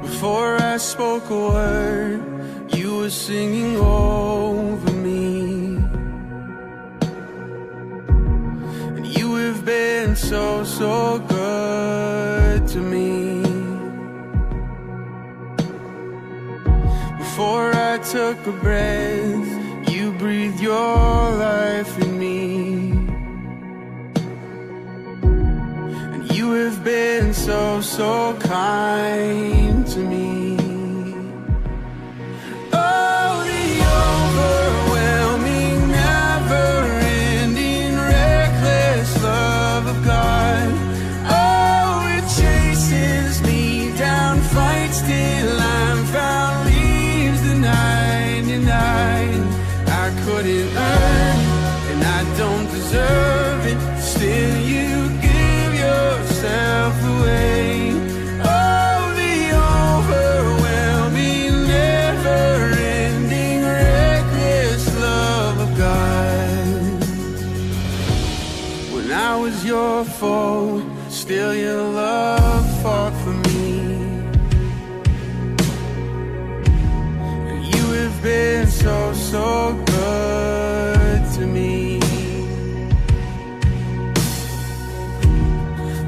Before I spoke a word, you were singing over me. And you have been so, so good to me. Before I took a breath, you breathed your life in me. And you have been so, so kind to me. Oh, the overwhelming, never-ending, reckless love of God. Oh, it chases me down, fights till I'm found, leaves the 99. I couldn't earn it, and I don't deserve it. Still you give yourself away. Oh, the overwhelming, never-ending, reckless love of God. When I was your foe, still your love fought for me. And you have been so, so good to me.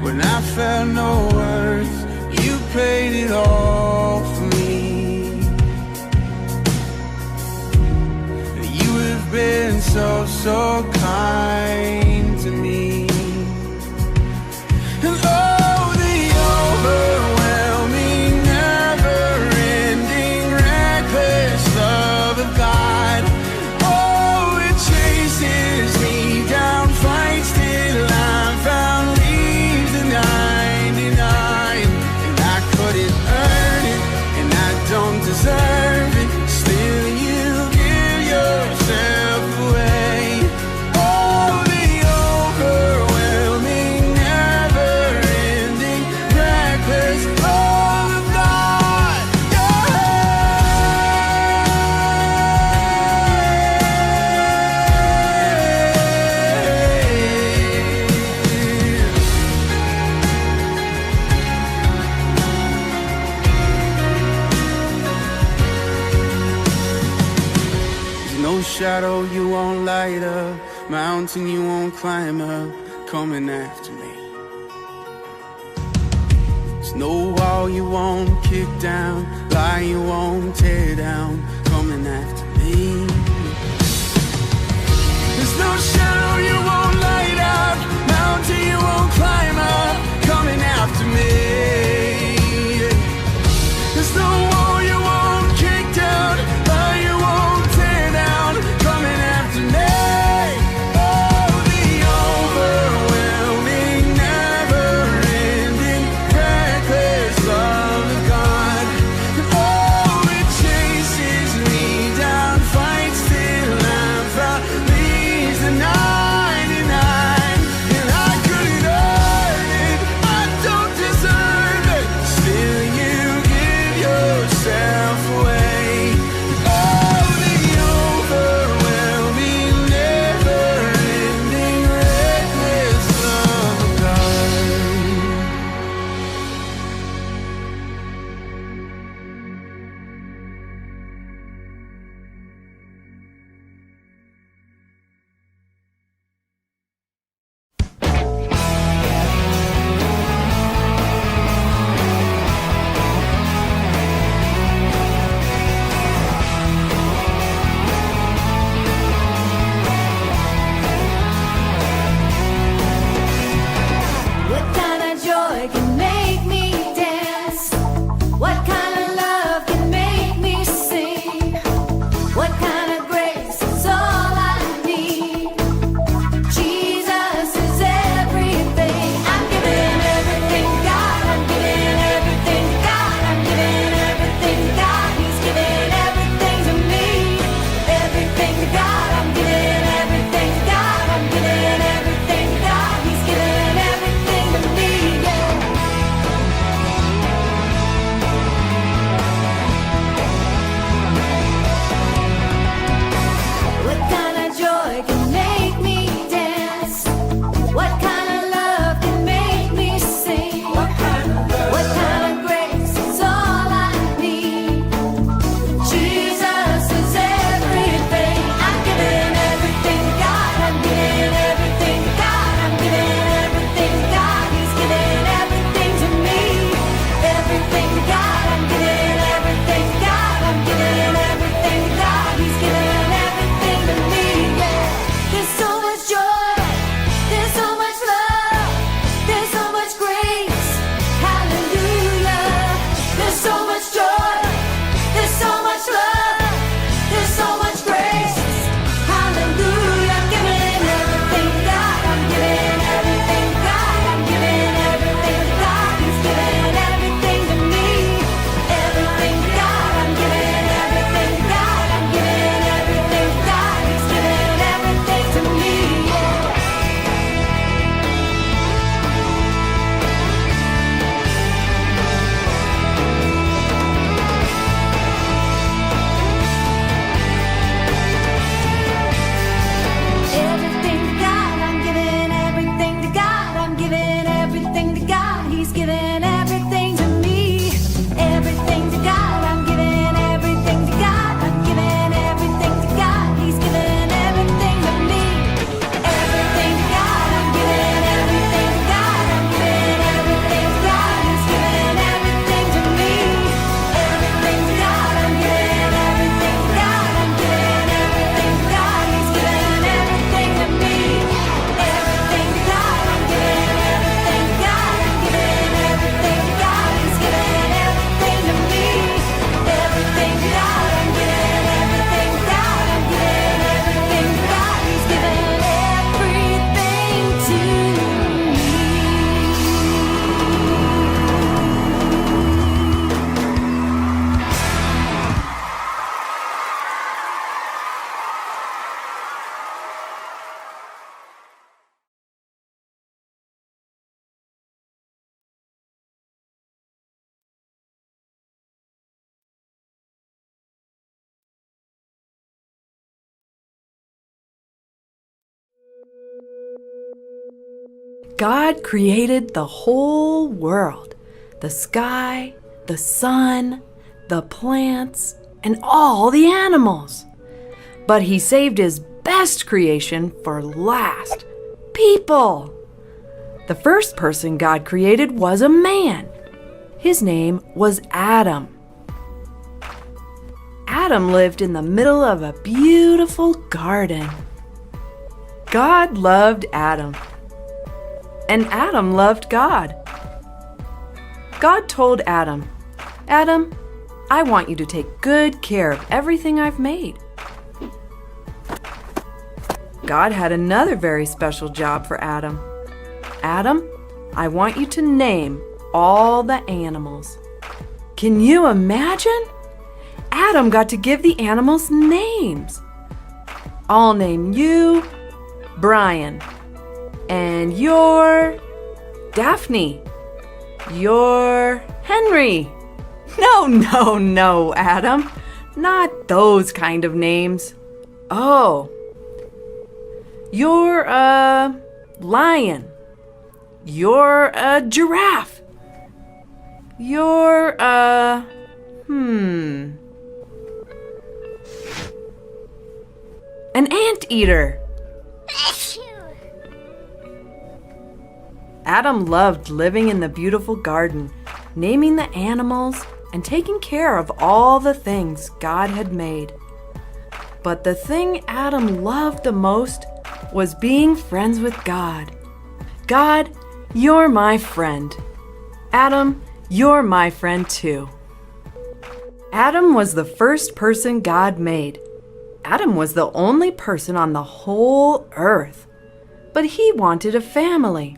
When I felt no worth, you paid it all for me. And you have been so, so kind to me. And oh, the overwhelming, never-ending, reckless love of God. Oh, it chases me down, fights till I'm found, leaves the 99. And I couldn't earn it, and I don't deserve it. Still you give yourself away. Oh, the overwhelming, never-ending, reckless love of God. There's no shadow you won't light up, mountain you won't climb up, coming after me. There's no wall you won't kick down, lie you won't tear down, coming after me. There's no shadow you won't light up, mountain you won't climb up, coming after me. There's no wall you won't kick down, lie you won't tear down, coming after me. Oh, the overwhelming, never-ending, reckless love of God. Oh, it chases me down, fights till I'm found, leaves the 99. And I couldn't earn it, I don't deserve God created the whole world, the sky, the sun, the plants, and all the animals. But He saved His best creation for last, people. The first person God created was a man. His name was Adam. Adam lived in the middle of a beautiful garden. God loved Adam, and Adam loved God. God told Adam, "Adam, I want you to take good care of everything I've made." God had another very special job for Adam. "Adam, I want you to name all the animals." Can you imagine? Adam got to give the animals names. "I'll name you Brian, and you're Daphne. You're Henry." No, Adam. Not those kind of names. "Oh, you're a lion. You're a giraffe. You're a... an anteater." Adam loved living in the beautiful garden, naming the animals and taking care of all the things God had made. But the thing Adam loved the most was being friends with God. "God, you're my friend. Adam, you're my friend too." Adam was the first person God made. Adam was the only person on the whole earth. But he wanted a family.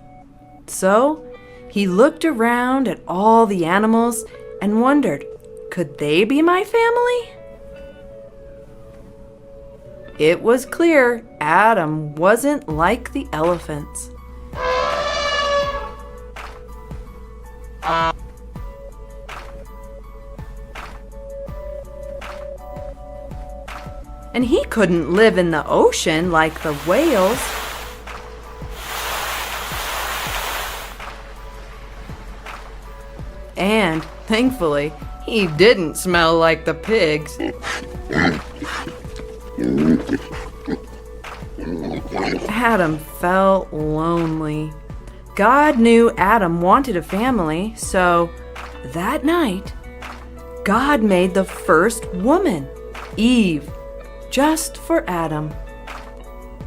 So he looked around at all the animals and wondered, could they be my family? It was clear Adam wasn't like the elephants. And he couldn't live in the ocean like the whales. And, thankfully, he didn't smell like the pigs. Adam felt lonely. God knew Adam wanted a family, so that night, God made the first woman, Eve, just for Adam.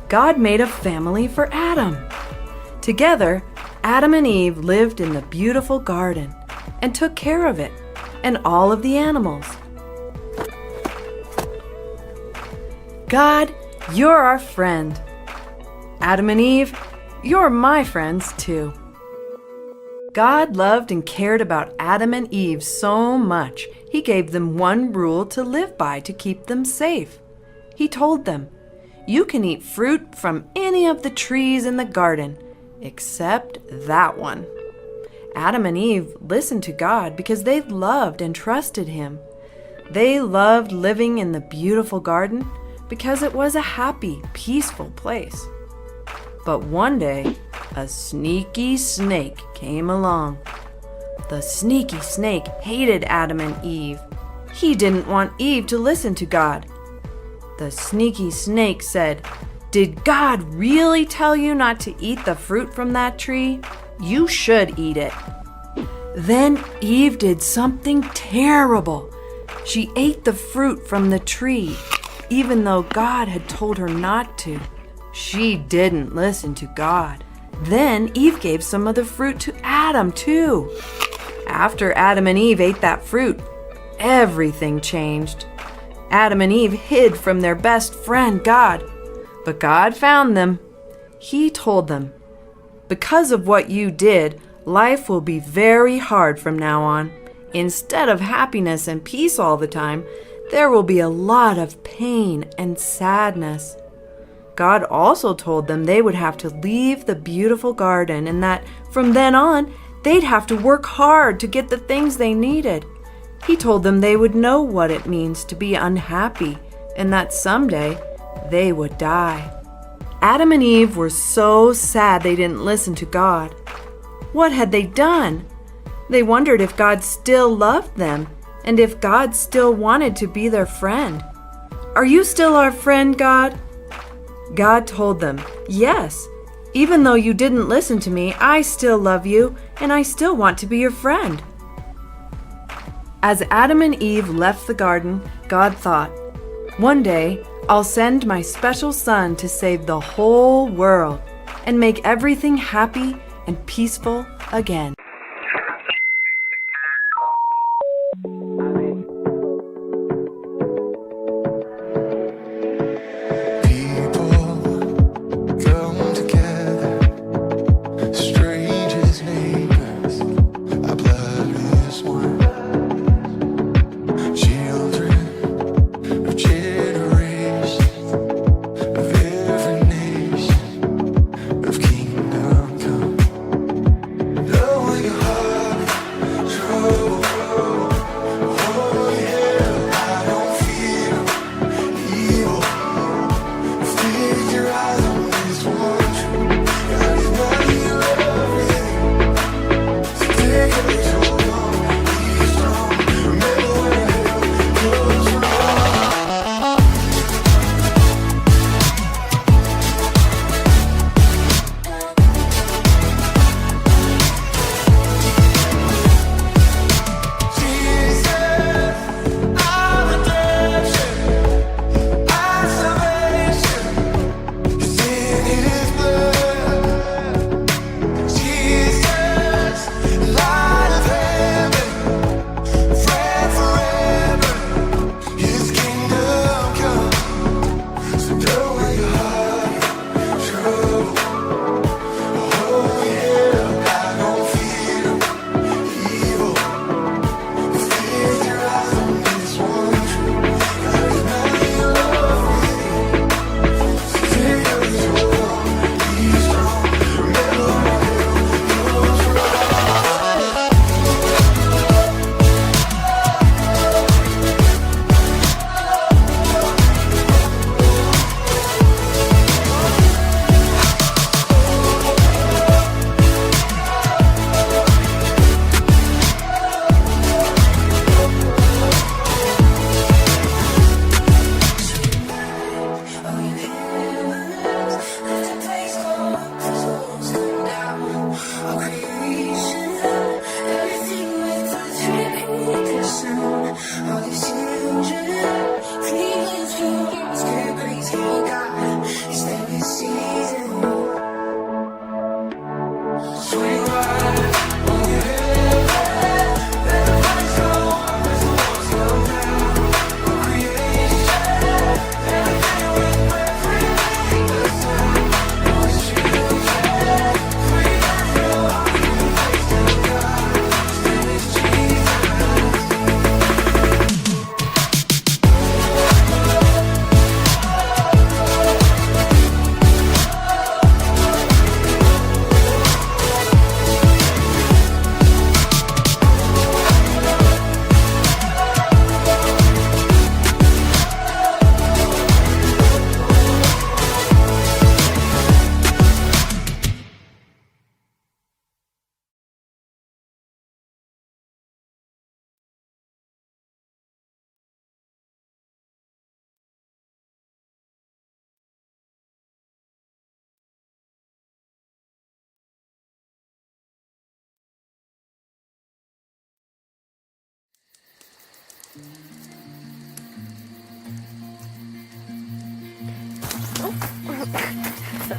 God made a family for Adam. Together, Adam and Eve lived in the beautiful garden and took care of it and all of the animals. God, you're our friend. Adam and Eve, you're my friends too. God loved and cared about Adam and Eve so much, He gave them one rule to live by to keep them safe. He told them, "You can eat fruit from any of the trees in the garden, except that one." Adam and Eve listened to God because they loved and trusted Him. They loved living in the beautiful garden because it was a happy, peaceful place. But one day, a sneaky snake came along. The sneaky snake hated Adam and Eve. He didn't want Eve to listen to God. The sneaky snake said, "Did God really tell you not to eat the fruit from that tree? You should eat it." Then Eve did something terrible. She ate the fruit from the tree, even though God had told her not to. She didn't listen to God. Then Eve gave some of the fruit to Adam too. After Adam and Eve ate that fruit, everything changed. Adam and Eve hid from their best friend, God. But God found them. He told them, "Because of what you did, life will be very hard from now on. Instead of happiness and peace all the time, there will be a lot of pain and sadness." God also told them they would have to leave the beautiful garden and that from then on, they'd have to work hard to get the things they needed. He told them they would know what it means to be unhappy and that someday they would die. Adam and Eve were so sad they didn't listen to God. What had they done? They wondered if God still loved them and if God still wanted to be their friend. "Are you still our friend, God?" God told them, "Yes, even though you didn't listen to me, I still love you and I still want to be your friend." As Adam and Eve left the garden, God thought, "One day, I'll send my special son to save the whole world and make everything happy and peaceful again."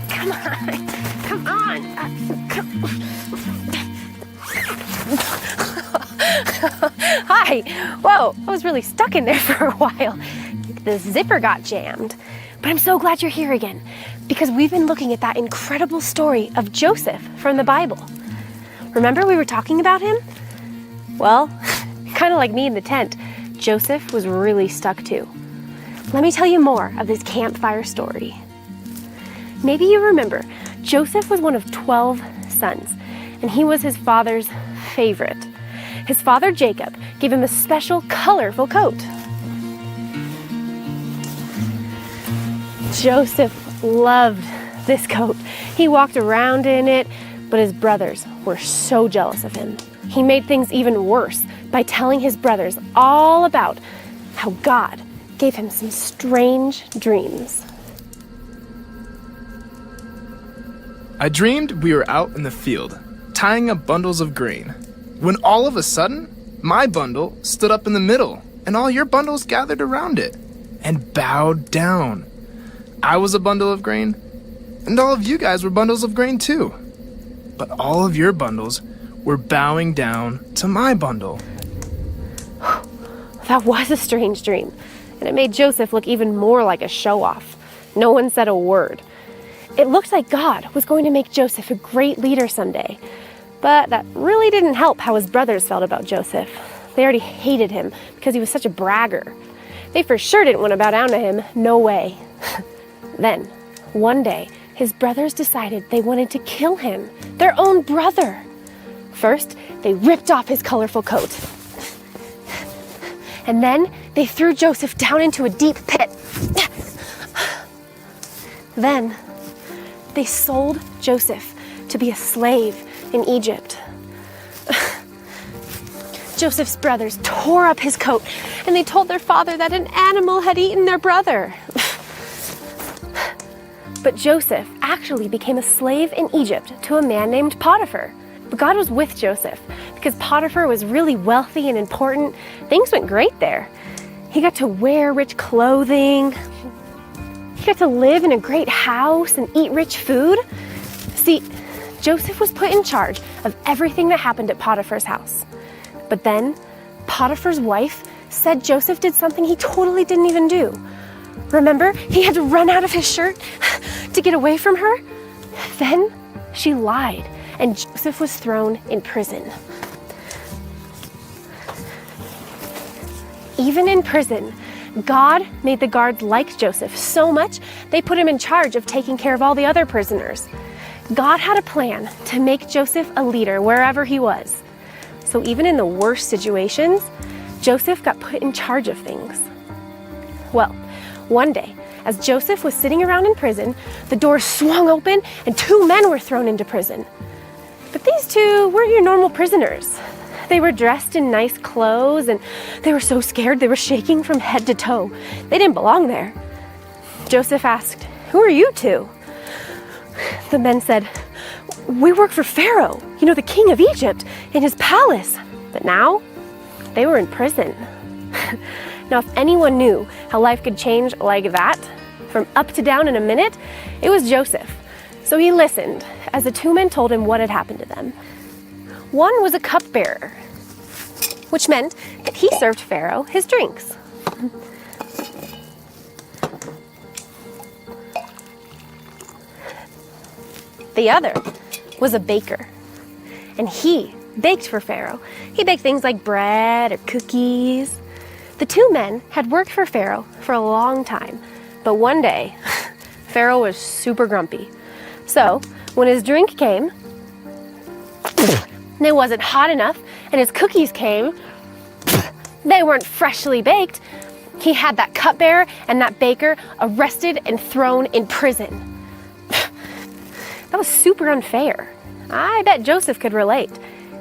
Come on. Come on. Hi. Whoa, I was really stuck in there for a while. The zipper got jammed. But I'm so glad you're here again, because we've been looking at that incredible story of Joseph from the Bible. Remember we were talking about him? Well, kind of like me in the tent, Joseph was really stuck too. Let me tell you more of this campfire story. Maybe you remember, Joseph was one of 12 sons, and he was his father's favorite. His father, Jacob, gave him a special, colorful coat. Joseph loved this coat. He walked around in it, but his brothers were so jealous of him. He made things even worse by telling his brothers all about how God gave him some strange dreams. I dreamed we were out in the field, tying up bundles of grain, when all of a sudden, my bundle stood up in the middle, and all your bundles gathered around it and bowed down. I was a bundle of grain, and all of you guys were bundles of grain too. But all of your bundles were bowing down to my bundle. That was a strange dream, and it made Joseph look even more like a show-off. No one said a word. It looked like God was going to make Joseph a great leader someday, but that really didn't help how his brothers felt about Joseph. They already hated him because he was such a bragger. They for sure didn't want to bow down to him, no way. Then, one day, his brothers decided they wanted to kill him, their own brother. First, they ripped off his colorful coat. And then they threw Joseph down into a deep pit. Then they sold Joseph to be a slave in Egypt. Joseph's brothers tore up his coat and they told their father that an animal had eaten their brother. But Joseph actually became a slave in Egypt to a man named Potiphar. But God was with Joseph because Potiphar was really wealthy and important. Things went great there. He got to wear rich clothing. He got to live in a great house and eat rich food. See, Joseph was put in charge of everything that happened at Potiphar's house. But then Potiphar's wife said Joseph did something he totally didn't even do. Remember, he had to run out of his shirt to get away from her? Then she lied, and Joseph was thrown in prison. Even in prison, God made the guards like Joseph so much they put him in charge of taking care of all the other prisoners. God had a plan to make Joseph a leader wherever he was. So even in the worst situations, Joseph got put in charge of things. Well, one day, as Joseph was sitting around in prison, the doors swung open and 2 men were thrown into prison. But these 2 weren't your normal prisoners. They were dressed in nice clothes and they were so scared they were shaking from head to toe. They didn't belong there. Joseph asked, "Who are you 2?" The men said, "We work for Pharaoh, the king of Egypt, in his palace." But now, they were in prison. Now, if anyone knew how life could change like that, from up to down in a minute, it was Joseph. So he listened as the 2 men told him what had happened to them. One was a cupbearer, which meant that he served Pharaoh his drinks. The other was a baker, and he baked for Pharaoh. He baked things like bread or cookies. The 2 men had worked for Pharaoh for a long time, but one day, Pharaoh was super grumpy. So, when his drink came, it wasn't hot enough, and his cookies came, they weren't freshly baked, he had that cupbearer and that baker arrested and thrown in prison. That was super unfair. I bet Joseph could relate.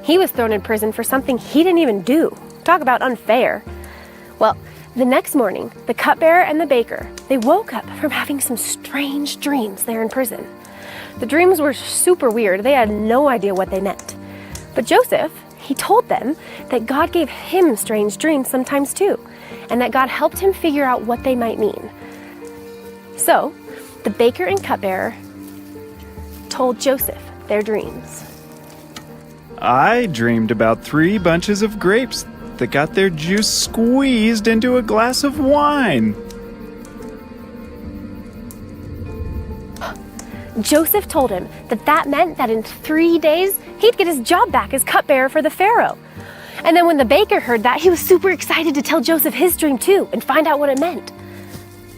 He was thrown in prison for something he didn't even do. Talk about unfair. Well, the next morning, the cupbearer and the baker, they woke up from having some strange dreams there in prison. The dreams were super weird. They had no idea what they meant. But Joseph, he told them that God gave him strange dreams sometimes too, and that God helped him figure out what they might mean. So, the baker and cupbearer told Joseph their dreams. I dreamed about 3 bunches of grapes that got their juice squeezed into a glass of wine. Joseph told him that meant that in 3 days, he'd get his job back as cupbearer for the Pharaoh. And then when the baker heard that, he was super excited to tell Joseph his dream too and find out what it meant.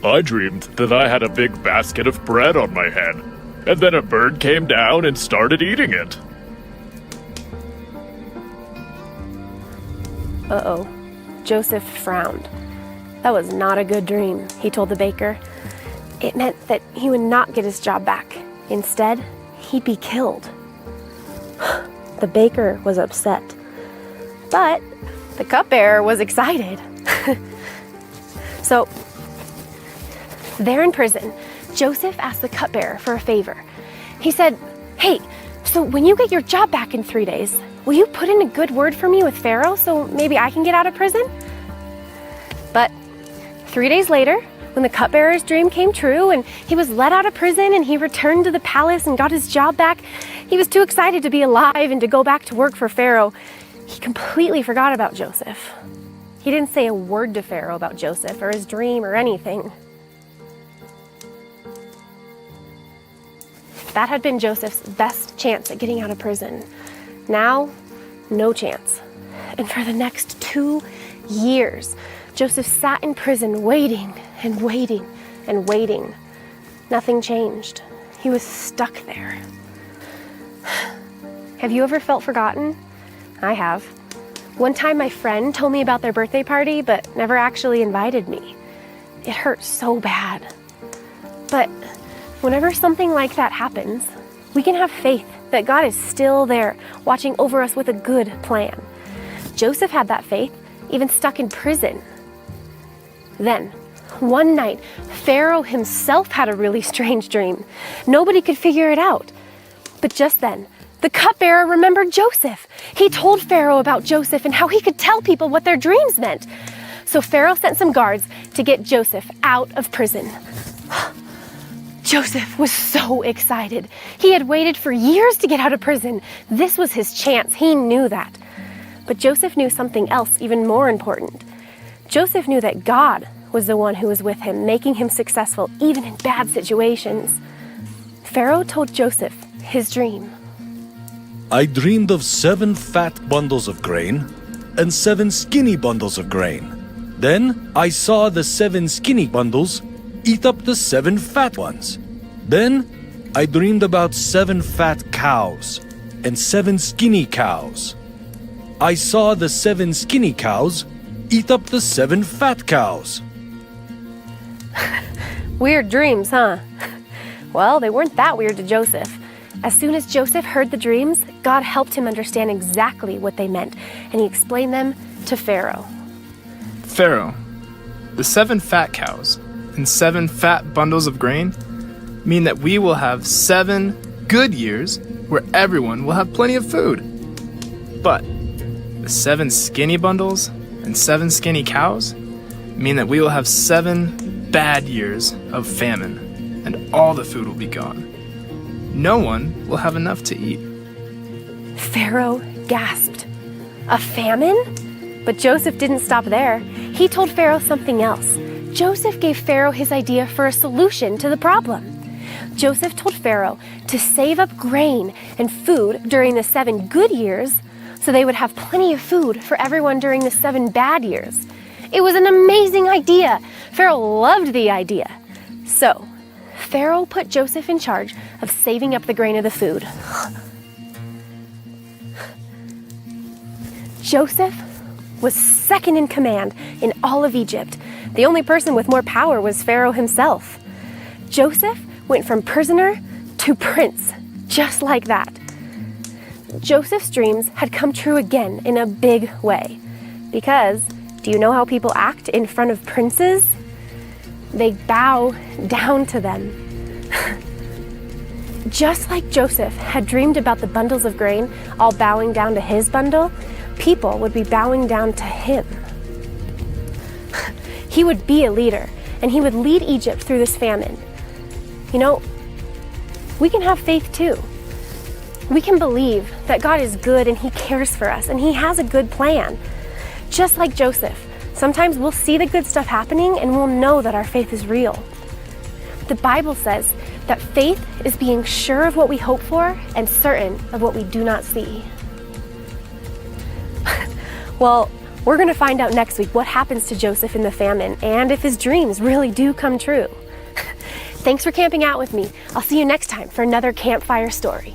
I dreamed that I had a big basket of bread on my head, and then a bird came down and started eating it. Uh-oh. Joseph frowned. That was not a good dream, he told the baker. It meant that he would not get his job back, Instead, he'd be killed. The baker was upset, but the cupbearer was excited. So, there in prison, Joseph asked the cupbearer for a favor. He said, "Hey, so when you get your job back in 3 days, will you put in a good word for me with Pharaoh so maybe I can get out of prison?" But 3 days later, when the cupbearer's dream came true and he was let out of prison and he returned to the palace and got his job back, he was too excited to be alive and to go back to work for Pharaoh. He completely forgot about Joseph. He didn't say a word to Pharaoh about Joseph or his dream or anything. That had been Joseph's best chance at getting out of prison. Now, no chance. And for the next 2 years, Joseph sat in prison waiting and waiting and waiting. Nothing changed. He was stuck there. Have you ever felt forgotten? I have. One time my friend told me about their birthday party, but never actually invited me. It hurt so bad. But whenever something like that happens, we can have faith that God is still there, watching over us with a good plan. Joseph had that faith, even stuck in prison. Then, one night, Pharaoh himself had a really strange dream. Nobody could figure it out. But just then, the cupbearer remembered Joseph. He told Pharaoh about Joseph and how he could tell people what their dreams meant. So Pharaoh sent some guards to get Joseph out of prison. Joseph was so excited. He had waited for years to get out of prison. This was his chance. He knew that. But Joseph knew something else even more important. Joseph knew that God was the one who was with him, making him successful even in bad situations. Pharaoh told Joseph his dream. I dreamed of 7 fat bundles of grain and 7 skinny bundles of grain. Then I saw the 7 skinny bundles eat up the 7 fat ones. Then I dreamed about 7 fat cows and 7 skinny cows. I saw the 7 skinny cows eat up the 7 fat cows. Weird dreams, huh? Well, they weren't that weird to Joseph. As soon as Joseph heard the dreams, God helped him understand exactly what they meant, and he explained them to Pharaoh. Pharaoh, the 7 fat cows and 7 fat bundles of grain mean that we will have 7 good years where everyone will have plenty of food. But the 7 skinny bundles and 7 skinny cows mean that we will have 7 bad years of famine, and all the food will be gone. No one will have enough to eat. Pharaoh gasped. A famine? But Joseph didn't stop there. He told Pharaoh something else. Joseph gave Pharaoh his idea for a solution to the problem. Joseph told Pharaoh to save up grain and food during the 7 good years so they would have plenty of food for everyone during the 7 bad years. It was an amazing idea. Pharaoh loved the idea. So, Pharaoh put Joseph in charge of saving up the grain of the food. Joseph was second in command in all of Egypt. The only person with more power was Pharaoh himself. Joseph went from prisoner to prince, just like that. Joseph's dreams had come true again in a big way. Because, do you know how people act in front of princes? They bow down to them. Just like Joseph had dreamed about the bundles of grain all bowing down to his bundle, people would be bowing down to him. He would be a leader, and he would lead Egypt through this famine. You know, we can have faith too. We can believe that God is good and he cares for us and he has a good plan. Just like Joseph, sometimes we'll see the good stuff happening and we'll know that our faith is real. The Bible says that faith is being sure of what we hope for and certain of what we do not see. Well, we're going to find out next week what happens to Joseph in the famine and if his dreams really do come true. Thanks for camping out with me. I'll see you next time for another campfire story.